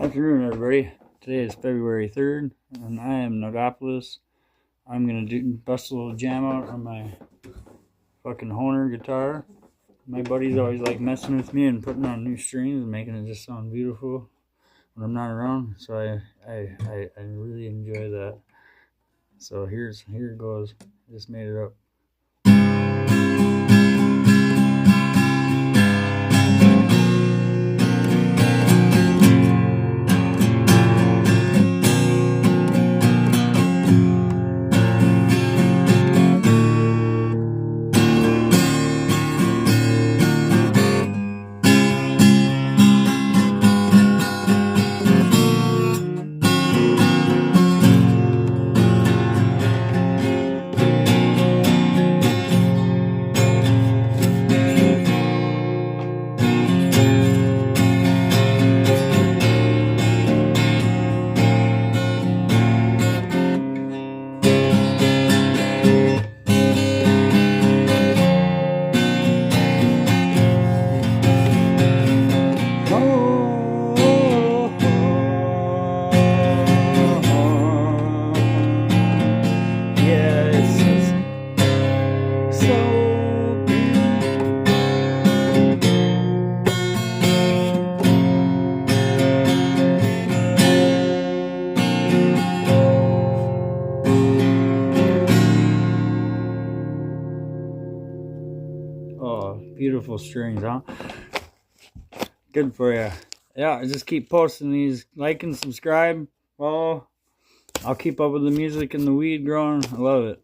Afternoon, everybody. Today is February 3rd, and I am Nogopolis. I'm gonna bust a little jam out on my fucking Hohner guitar. My buddies always like messing with me and putting on new strings and making it just sound beautiful when I'm not around. So I really enjoy that. So here it goes. I just made it up. Oh, beautiful strings, huh? Good for you. Yeah, I just keep posting these. Like and subscribe. Follow. I'll keep up with the music and the weed growing. I love it.